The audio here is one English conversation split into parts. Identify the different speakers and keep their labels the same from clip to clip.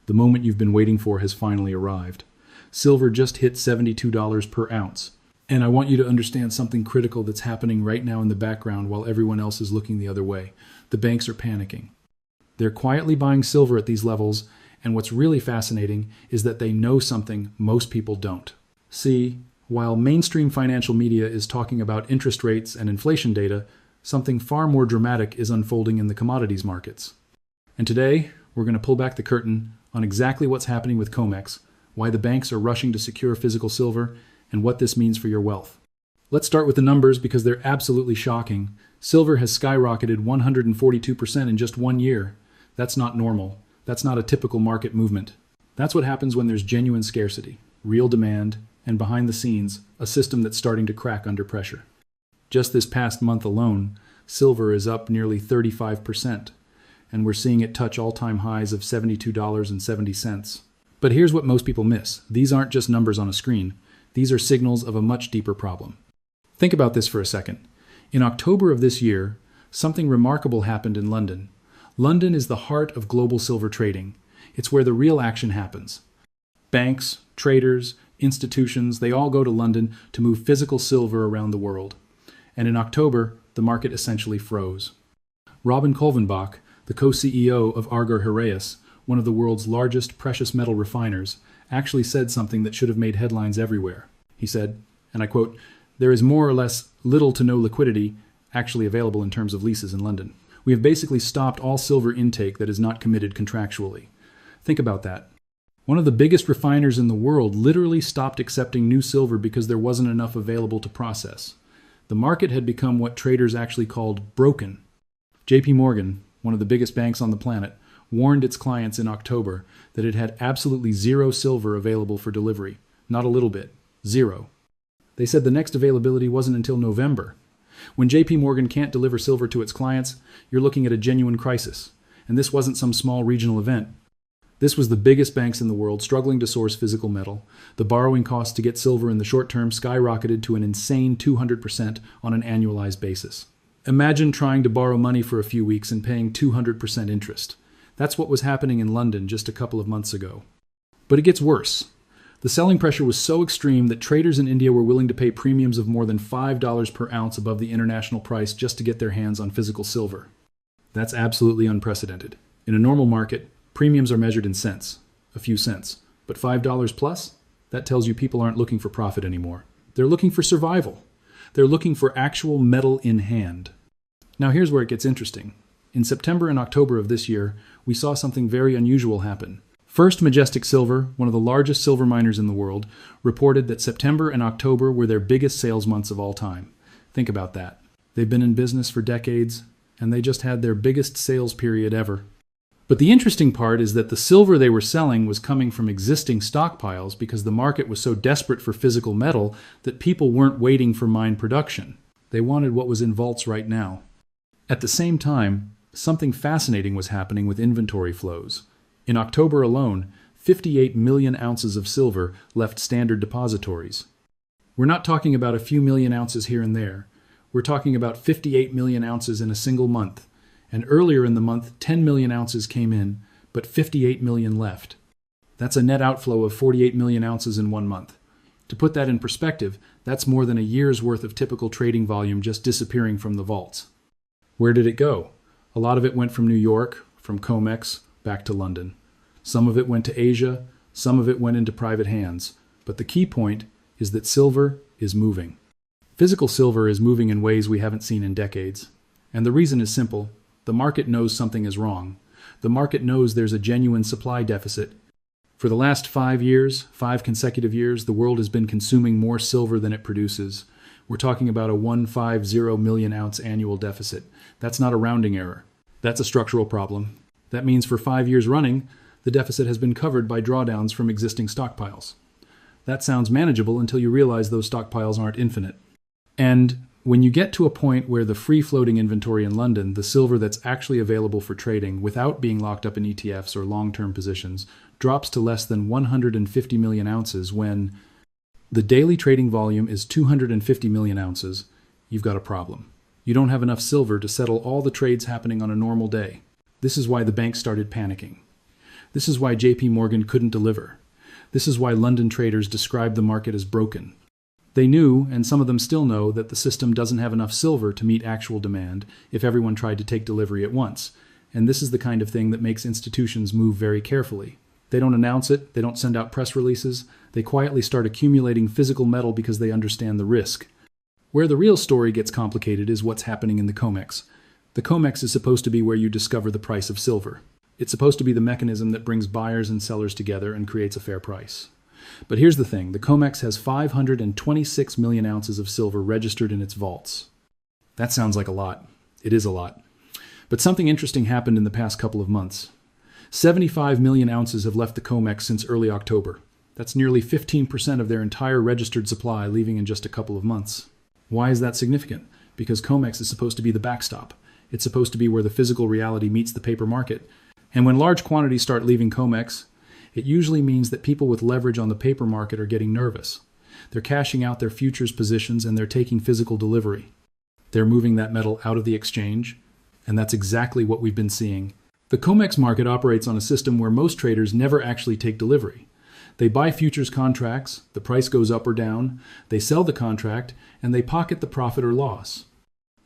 Speaker 1: The moment you've been waiting for has finally arrived. Silver just hit $72 per ounce. And I want you to understand something critical that's happening right now in the background while everyone else is looking the other way. The banks are panicking. They're quietly buying silver at these levels, and what's really fascinating is that they know something most people don't. See, while mainstream financial media is talking about interest rates and inflation data, something far more dramatic is unfolding in the commodities markets. And today, we're going to pull back the curtain on exactly what's happening with COMEX, why the banks are rushing to secure physical silver, and what this means for your wealth. Let's start with the numbers because they're absolutely shocking. Silver has skyrocketed 142% in just 1 year. That's not normal. That's not a typical market movement. That's what happens when there's genuine scarcity, real demand, and behind the scenes, a system that's starting to crack under pressure. Just this past month alone, silver is up nearly 35%, and we're seeing it touch all-time highs of $72.70. But here's what most people miss. These aren't just numbers on a screen. These are signals of a much deeper problem. Think about this for a second. In October of this year, something remarkable happened in London. London is the heart of global silver trading. It's where the real action happens. Banks, traders, institutions, they all go to London to move physical silver around the world. And in October, the market essentially froze. Robin Kolvenbach, the co-CEO of Argur Heraeus, one of the world's largest precious metal refiners, actually said something that should have made headlines everywhere. He said, and I quote, "There is more or less little to no liquidity actually available in terms of leases in London. We have basically stopped all silver intake that is not committed contractually." Think about that. One of the biggest refiners in the world literally stopped accepting new silver because there wasn't enough available to process. The market had become what traders actually called broken. JP Morgan, one of the biggest banks on the planet, warned its clients in October that it had absolutely zero silver available for delivery. Not a little bit. Zero. They said the next availability wasn't until November. When JP Morgan can't deliver silver to its clients, you're looking at a genuine crisis. And this wasn't some small regional event. This was the biggest banks in the world struggling to source physical metal. The borrowing costs to get silver in the short term skyrocketed to an insane 200% on an annualized basis. Imagine trying to borrow money for a few weeks and paying 200% interest. That's what was happening in London just a couple of months ago. But it gets worse. The selling pressure was so extreme that traders in India were willing to pay premiums of more than $5 per ounce above the international price just to get their hands on physical silver. That's absolutely unprecedented. In a normal market, premiums are measured in cents, a few cents. But $5 plus? That tells you people aren't looking for profit anymore. They're looking for survival. They're looking for actual metal in hand. Now here's where it gets interesting. In September and October of this year, we saw something very unusual happen. First Majestic Silver, one of the largest silver miners in the world, reported that September and October were their biggest sales months of all time. Think about that. They've been in business for decades, and they just had their biggest sales period ever. But the interesting part is that the silver they were selling was coming from existing stockpiles because the market was so desperate for physical metal that people weren't waiting for mine production. They wanted what was in vaults right now. At the same time, something fascinating was happening with inventory flows. In October alone, 58 million ounces of silver left standard depositories. We're not talking about a few million ounces here and there. We're talking about 58 million ounces in a single month. And earlier in the month, 10 million ounces came in, but 58 million left. That's a net outflow of 48 million ounces in 1 month. To put that in perspective, that's more than a year's worth of typical trading volume just disappearing from the vaults. Where did it go? A lot of it went from New York, from COMEX, back to London. Some of it went to Asia, some of it went into private hands. But the key point is that silver is moving. Physical silver is moving in ways we haven't seen in decades. And the reason is simple. The market knows something is wrong. The market knows there's a genuine supply deficit. For the last 5 years, 5 consecutive years, the world has been consuming more silver than it produces. We're talking about a 150 million ounce annual deficit. That's not a rounding error. That's a structural problem. That means for 5 years running, the deficit has been covered by drawdowns from existing stockpiles. That sounds manageable until you realize those stockpiles aren't infinite. And when you get to a point where the free-floating inventory in London, the silver that's actually available for trading without being locked up in ETFs or long-term positions, drops to less than 150 million ounces when the daily trading volume is 250 million ounces, you've got a problem. You don't have enough silver to settle all the trades happening on a normal day. This is why the banks started panicking. This is why JP Morgan couldn't deliver. This is why London traders described the market as broken. They knew, and some of them still know, that the system doesn't have enough silver to meet actual demand if everyone tried to take delivery at once. And this is the kind of thing that makes institutions move very carefully. They don't announce it, they don't send out press releases, they quietly start accumulating physical metal because they understand the risk. Where the real story gets complicated is what's happening in the COMEX. The COMEX is supposed to be where you discover the price of silver. It's supposed to be the mechanism that brings buyers and sellers together and creates a fair price. But here's the thing, the COMEX has 526 million ounces of silver registered in its vaults. That sounds like a lot. It is a lot. But something interesting happened in the past couple of months. 75 million ounces have left the COMEX since early October. That's nearly 15% of their entire registered supply leaving in just a couple of months. Why is that significant? Because COMEX is supposed to be the backstop. It's supposed to be where the physical reality meets the paper market. And when large quantities start leaving COMEX, it usually means that people with leverage on the paper market are getting nervous. They're cashing out their futures positions and they're taking physical delivery. They're moving that metal out of the exchange, and that's exactly what we've been seeing. The COMEX market operates on a system where most traders never actually take delivery. They buy futures contracts, the price goes up or down, they sell the contract, and they pocket the profit or loss.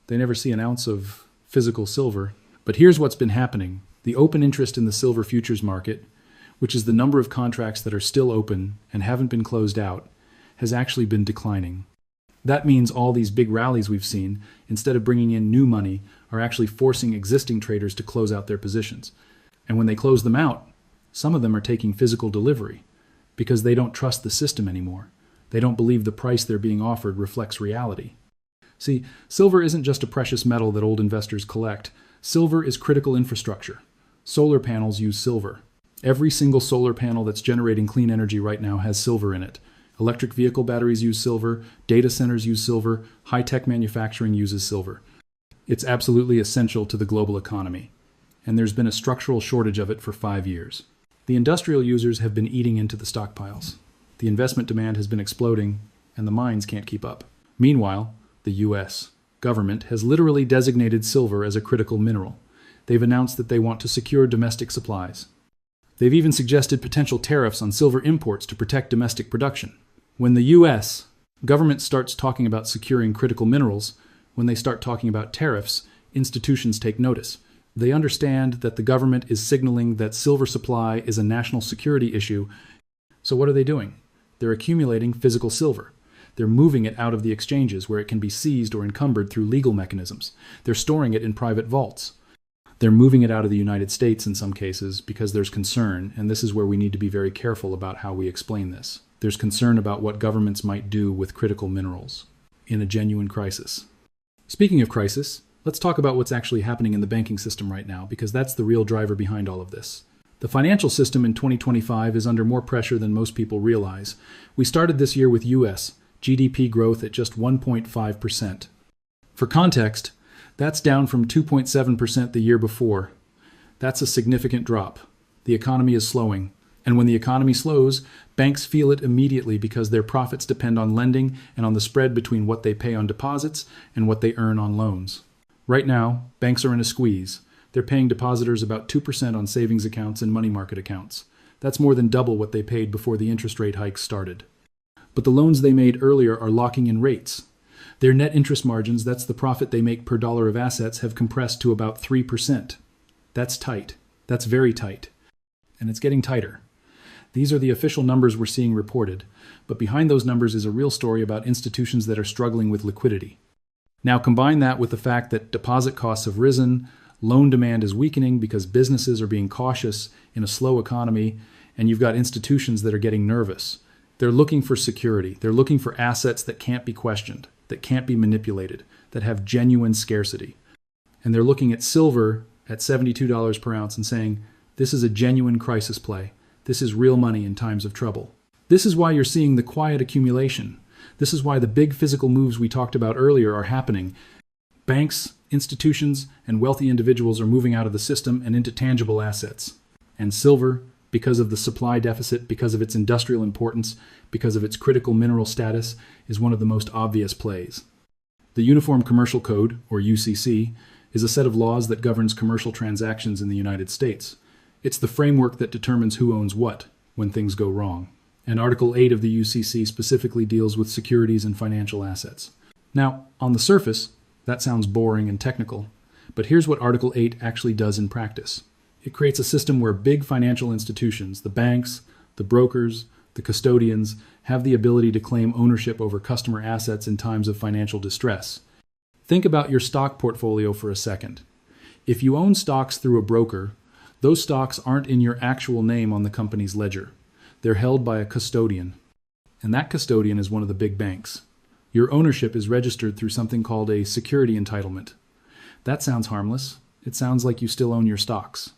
Speaker 1: They never see an ounce of physical silver. But here's what's been happening. The open interest in the silver futures market, which is the number of contracts that are still open and haven't been closed out, has actually been declining. That means all these big rallies we've seen, instead of bringing in new money, are actually forcing existing traders to close out their positions. And when they close them out, some of them are taking physical delivery because they don't trust the system anymore. They don't believe the price they're being offered reflects reality. See, silver isn't just a precious metal that old investors collect. Silver is critical infrastructure. Solar panels use silver. Every single solar panel that's generating clean energy right now has silver in it. Electric vehicle batteries use silver, data centers use silver, high-tech manufacturing uses silver. It's absolutely essential to the global economy, and there's been a structural shortage of it for 5 years. The industrial users have been eating into the stockpiles. The investment demand has been exploding, and the mines can't keep up. Meanwhile, the U.S. government has literally designated silver as a critical mineral. They've announced that they want to secure domestic supplies. They've even suggested potential tariffs on silver imports to protect domestic production. When the U.S. government starts talking about securing critical minerals, when they start talking about tariffs, institutions take notice. They understand that the government is signaling that silver supply is a national security issue. So what are they doing? They're accumulating physical silver. They're moving it out of the exchanges where it can be seized or encumbered through legal mechanisms. They're storing it in private vaults. They're moving it out of the United States in some cases because there's concern, and this is where we need to be very careful about how we explain this. There's concern about what governments might do with critical minerals in a genuine crisis. Speaking of crisis, let's talk about what's actually happening in the banking system right now, because that's the real driver behind all of this. The financial system in 2025 is under more pressure than most people realize. We started this year with U.S. GDP growth at just 1.5%. For context, that's down from 2.7% the year before. That's a significant drop. The economy is slowing. And when the economy slows, banks feel it immediately because their profits depend on lending and on the spread between what they pay on deposits and what they earn on loans. Right now, banks are in a squeeze. They're paying depositors about 2% on savings accounts and money market accounts. That's more than double what they paid before the interest rate hikes started. But the loans they made earlier are locking in rates. Their net interest margins, that's the profit they make per dollar of assets, have compressed to about 3%. That's tight. That's very tight. And it's getting tighter. These are the official numbers we're seeing reported, but behind those numbers is a real story about institutions that are struggling with liquidity. Now combine that with the fact that deposit costs have risen, loan demand is weakening because businesses are being cautious in a slow economy, and you've got institutions that are getting nervous. They're looking for security. They're looking for assets that can't be questioned, that can't be manipulated, that have genuine scarcity. And they're looking at silver at $72 per ounce and saying, this is a genuine crisis play. This is real money in times of trouble. This is why you're seeing the quiet accumulation. This is why the big physical moves we talked about earlier are happening. Banks, institutions, and wealthy individuals are moving out of the system and into tangible assets. And silver, because of the supply deficit, because of its industrial importance, because of its critical mineral status, is one of the most obvious plays. The Uniform Commercial Code, or UCC, is a set of laws that governs commercial transactions in the United States. It's the framework that determines who owns what when things go wrong. And Article 8 of the UCC specifically deals with securities and financial assets. Now, on the surface, that sounds boring and technical, but here's what Article 8 actually does in practice. It creates a system where big financial institutions, the banks, the brokers, the custodians, have the ability to claim ownership over customer assets in times of financial distress. Think about your stock portfolio for a second. If you own stocks through a broker, those stocks aren't in your actual name on the company's ledger. They're held by a custodian, and that custodian is one of the big banks. Your ownership is registered through something called a security entitlement. That sounds harmless. It sounds like you still own your stocks.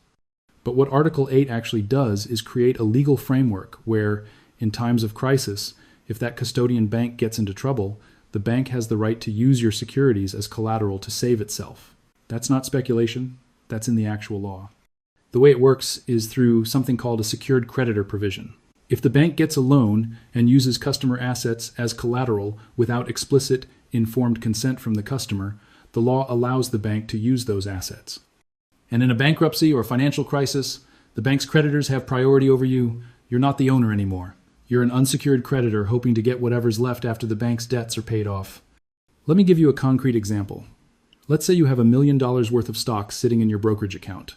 Speaker 1: But what Article 8 actually does is create a legal framework where, in times of crisis, if that custodian bank gets into trouble, the bank has the right to use your securities as collateral to save itself. That's not speculation. That's in the actual law. The way it works is through something called a secured creditor provision. If the bank gets a loan and uses customer assets as collateral without explicit, informed consent from the customer, the law allows the bank to use those assets. And in a bankruptcy or financial crisis, the bank's creditors have priority over you. You're not the owner anymore. You're an unsecured creditor hoping to get whatever's left after the bank's debts are paid off. Let me give you a concrete example. Let's say you have $1 million worth of stock sitting in your brokerage account.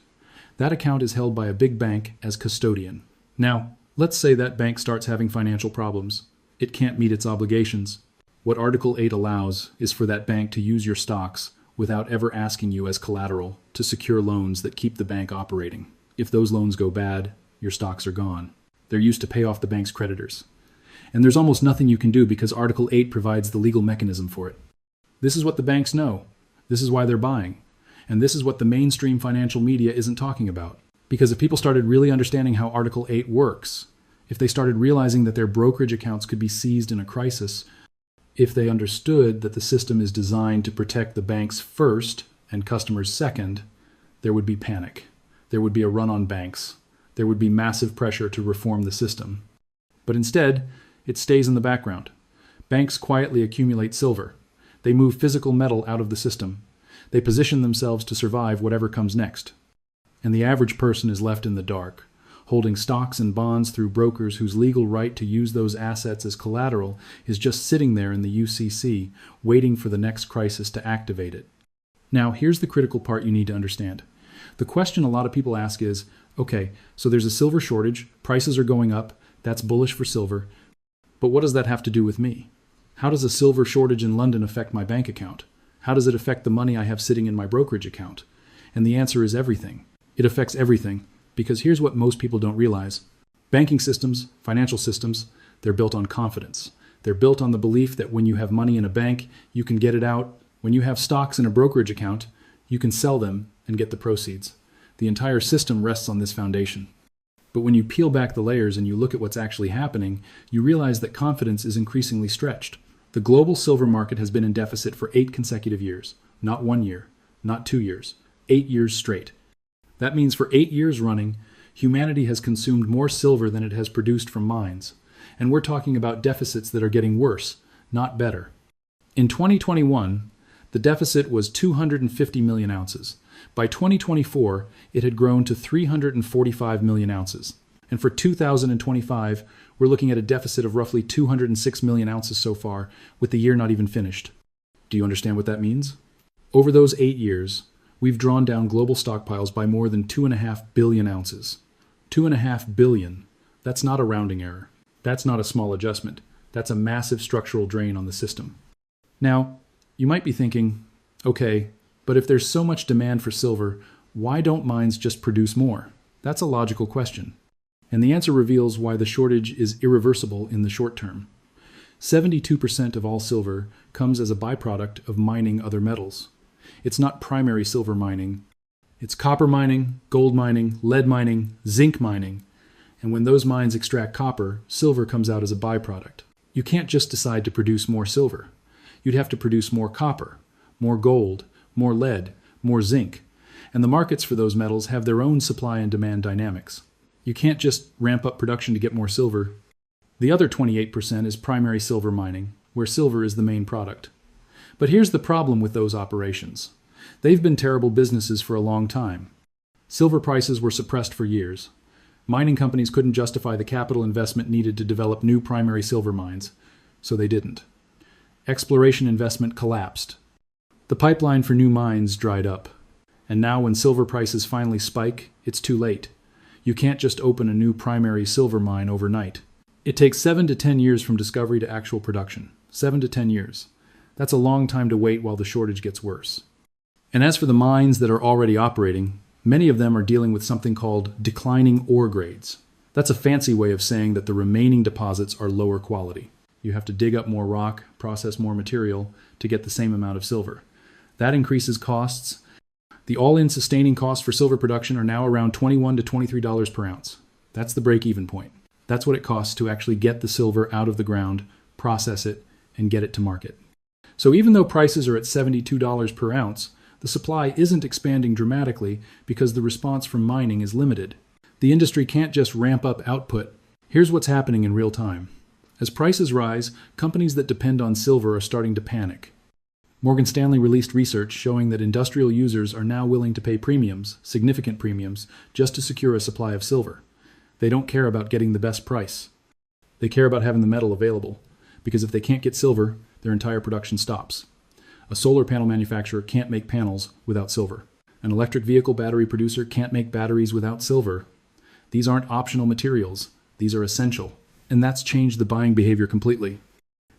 Speaker 1: That account is held by a big bank as custodian. Now, let's say that bank starts having financial problems. It can't meet its obligations. What Article 8 allows is for that bank to use your stocks without ever asking you as collateral to secure loans that keep the bank operating. If those loans go bad, your stocks are gone. They're used to pay off the bank's creditors. And there's almost nothing you can do because Article 8 provides the legal mechanism for it. This is what the banks know. This is why they're buying. And this is what the mainstream financial media isn't talking about. Because if people started really understanding how Article 8 works, if they started realizing that their brokerage accounts could be seized in a crisis, if they understood that the system is designed to protect the banks first and customers second, there would be panic. There would be a run on banks. There would be massive pressure to reform the system. But instead, it stays in the background. Banks quietly accumulate silver. They move physical metal out of the system. They position themselves to survive whatever comes next. And the average person is left in the dark, holding stocks and bonds through brokers whose legal right to use those assets as collateral is just sitting there in the UCC, waiting for the next crisis to activate it. Now, here's the critical part you need to understand. The question a lot of people ask is, okay, so there's a silver shortage, prices are going up, that's bullish for silver, but what does that have to do with me? How does a silver shortage in London affect my bank account? How does it affect the money I have sitting in my brokerage account? And the answer is everything. It affects everything, because here's what most people don't realize. Banking systems, financial systems, they're built on confidence. They're built on the belief that when you have money in a bank, you can get it out. When you have stocks in a brokerage account, you can sell them and get the proceeds. The entire system rests on this foundation. But when you peel back the layers and you look at what's actually happening, you realize that confidence is increasingly stretched. The global silver market has been in deficit for 8 consecutive years. Not 1 year, not 2 years, 8 years straight. That means for 8 years running, humanity has consumed more silver than it has produced from mines. And we're talking about deficits that are getting worse, not better. In 2021, the deficit was 250 million ounces. By 2024, it had grown to 345 million ounces. And for 2025, we're looking at a deficit of roughly 206 million ounces so far, with the year not even finished. Do you understand what that means? Over those 8 years, we've drawn down global stockpiles by more than 2.5 billion ounces. 2.5 billion. That's not a rounding error. That's not a small adjustment. That's a massive structural drain on the system. Now, you might be thinking, okay, but if there's so much demand for silver, why don't mines just produce more? That's a logical question. And the answer reveals why the shortage is irreversible in the short term. 72% of all silver comes as a byproduct of mining other metals. It's not primary silver mining. It's copper mining, gold mining, lead mining, zinc mining. And when those mines extract copper, silver comes out as a byproduct. You can't just decide to produce more silver. You'd have to produce more copper, more gold, more lead, more zinc. And the markets for those metals have their own supply and demand dynamics. You can't just ramp up production to get more silver. The other 28% is primary silver mining, where silver is the main product. But here's the problem with those operations. They've been terrible businesses for a long time. Silver prices were suppressed for years. Mining companies couldn't justify the capital investment needed to develop new primary silver mines, so they didn't. Exploration investment collapsed. The pipeline for new mines dried up. And now when silver prices finally spike, it's too late. You can't just open a new primary silver mine overnight. It takes 7 to 10 years from discovery to actual production. 7 to 10 years. That's a long time to wait while the shortage gets worse. And as for the mines that are already operating, many of them are dealing with something called declining ore grades. That's a fancy way of saying that the remaining deposits are lower quality. You have to dig up more rock, process more material to get the same amount of silver. That increases costs. The all-in sustaining costs for silver production are now around $21 to $23 per ounce. That's the break-even point. That's what it costs to actually get the silver out of the ground, process it, and get it to market. So even though prices are at $72 per ounce, the supply isn't expanding dramatically because the response from mining is limited. The industry can't just ramp up output. Here's what's happening in real time. As prices rise, companies that depend on silver are starting to panic. Morgan Stanley released research showing that industrial users are now willing to pay premiums, significant premiums, just to secure a supply of silver. They don't care about getting the best price. They care about having the metal available, because if they can't get silver, their entire production stops. A solar panel manufacturer can't make panels without silver. An electric vehicle battery producer can't make batteries without silver. These aren't optional materials. These are essential. And that's changed the buying behavior completely.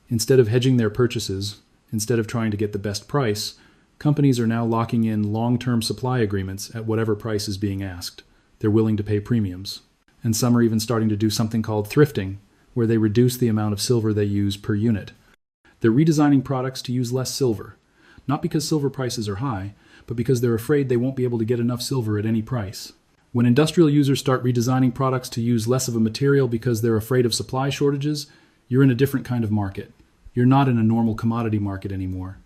Speaker 1: Instead of hedging their purchases, instead of trying to get the best price, companies are now locking in long-term supply agreements at whatever price is being asked. They're willing to pay premiums. And some are even starting to do something called thrifting, where they reduce the amount of silver they use per unit. They're redesigning products to use less silver, not because silver prices are high, but because they're afraid they won't be able to get enough silver at any price. When industrial users start redesigning products to use less of a material because they're afraid of supply shortages, you're in a different kind of market. You're not in a normal commodity market anymore.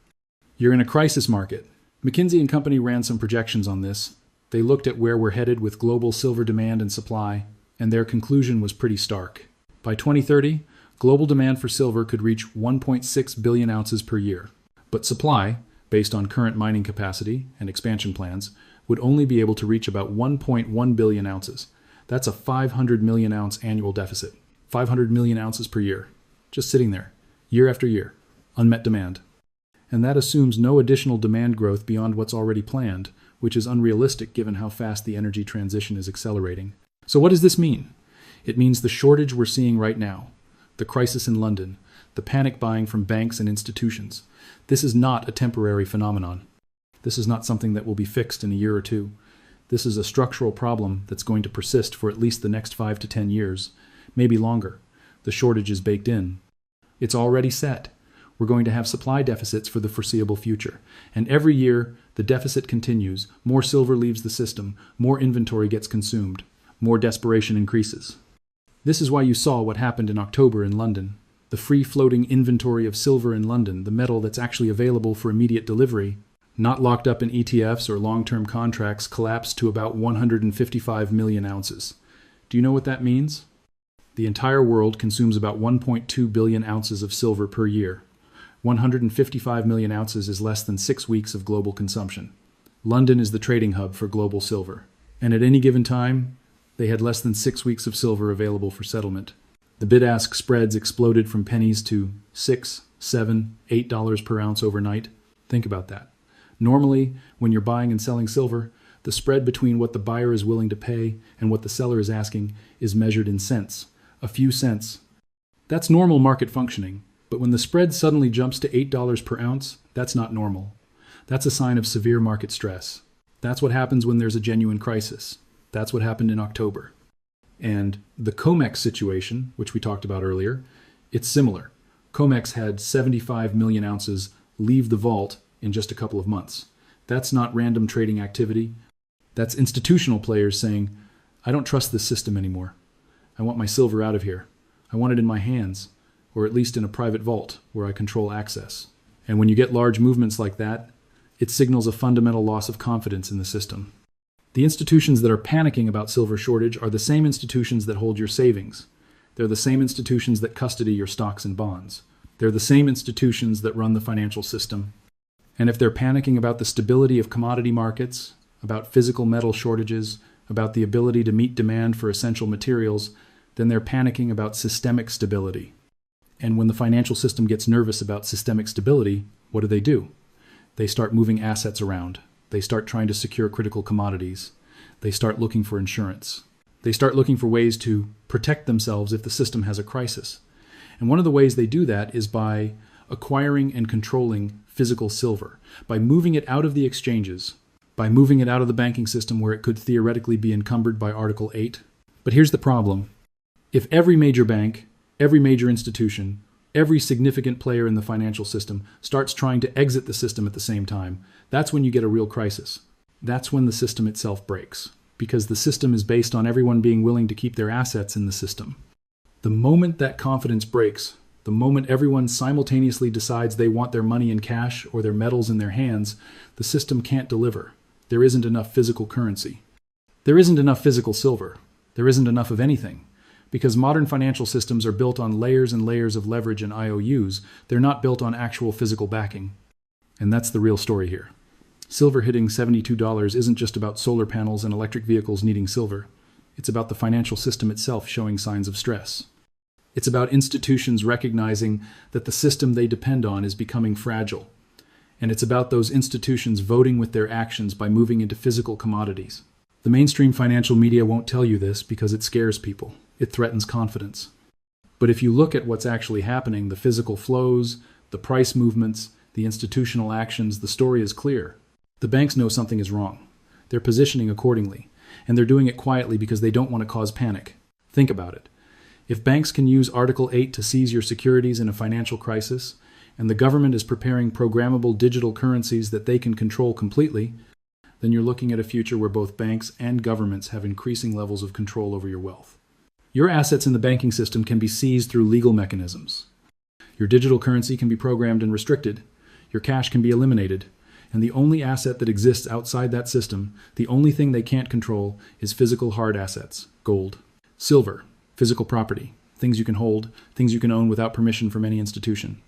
Speaker 1: You're in a crisis market. McKinsey and Company ran some projections on this. They looked at where we're headed with global silver demand and supply, and their conclusion was pretty stark. By 2030, global demand for silver could reach 1.6 billion ounces per year. But supply, based on current mining capacity and expansion plans, would only be able to reach about 1.1 billion ounces. That's a 500 million ounce annual deficit. 500 million ounces per year. Just sitting there, year after year. Unmet demand. And that assumes no additional demand growth beyond what's already planned, which is unrealistic given how fast the energy transition is accelerating. So what does this mean? It means the shortage we're seeing right now, the crisis in London, the panic buying from banks and institutions. This is not a temporary phenomenon. This is not something that will be fixed in a year or two. This is a structural problem that's going to persist for at least the next 5 to 10 years, maybe longer. The shortage is baked in. It's already set. We're going to have supply deficits for the foreseeable future. And every year, the deficit continues. More silver leaves the system. More inventory gets consumed. More desperation increases. This is why you saw what happened in October in London. The free-floating inventory of silver in London, the metal that's actually available for immediate delivery, not locked up in ETFs or long-term contracts, collapsed to about 155 million ounces. Do you know what that means? The entire world consumes about 1.2 billion ounces of silver per year. 155 million ounces is less than 6 weeks of global consumption. London is the trading hub for global silver. And at any given time, they had less than 6 weeks of silver available for settlement. The bid-ask spreads exploded from pennies to $6, $7, $8 per ounce overnight. Think about that. Normally, when you're buying and selling silver, the spread between what the buyer is willing to pay and what the seller is asking is measured in cents, a few cents. That's normal market functioning, but when the spread suddenly jumps to $8 per ounce, that's not normal. That's a sign of severe market stress. That's what happens when there's a genuine crisis. That's what happened in October. And the COMEX situation, which we talked about earlier, it's similar. COMEX had 75 million ounces leave the vault in just a couple of months. That's not random trading activity. That's institutional players saying, I don't trust this system anymore. I want my silver out of here. I want it in my hands, or at least in a private vault where I control access. And when you get large movements like that, it signals a fundamental loss of confidence in the system. The institutions that are panicking about silver shortage are the same institutions that hold your savings. They're the same institutions that custody your stocks and bonds. They're the same institutions that run the financial system. And if they're panicking about the stability of commodity markets about physical metal shortages, about the ability to meet demand for essential materials, then they're panicking about systemic stability. And when the financial system gets nervous about systemic stability, what do? They start moving assets around. They start trying to secure critical commodities. They start looking for insurance. They start looking for ways to protect themselves if the system has a crisis. And one of the ways they do that is by acquiring and controlling physical silver, by moving it out of the exchanges, by moving it out of the banking system where it could theoretically be encumbered by Article 8. But here's the problem. If every major bank, every major institution, every significant player in the financial system starts trying to exit the system at the same time, that's when you get a real crisis. That's when the system itself breaks, because the system is based on everyone being willing to keep their assets in the system. The moment that confidence breaks, the moment everyone simultaneously decides they want their money in cash or their metals in their hands, the system can't deliver. There isn't enough physical currency. There isn't enough physical silver. There isn't enough of anything. Because modern financial systems are built on layers and layers of leverage and IOUs, they're not built on actual physical backing. And that's the real story here. Silver hitting $72 isn't just about solar panels and electric vehicles needing silver. It's about the financial system itself showing signs of stress. It's about institutions recognizing that the system they depend on is becoming fragile. And it's about those institutions voting with their actions by moving into physical commodities. The mainstream financial media won't tell you this because it scares people. It threatens confidence. But if you look at what's actually happening, the physical flows, the price movements, the institutional actions, the story is clear. The banks know something is wrong. They're positioning accordingly, and they're doing it quietly because they don't want to cause panic. Think about it. If banks can use Article 8 to seize your securities in a financial crisis, and the government is preparing programmable digital currencies that they can control completely, then you're looking at a future where both banks and governments have increasing levels of control over your wealth. Your assets in the banking system can be seized through legal mechanisms. Your digital currency can be programmed and restricted. Your cash can be eliminated. And the only asset that exists outside that system, the only thing they can't control, is physical hard assets, gold, silver, physical property, things you can hold, things you can own without permission from any institution.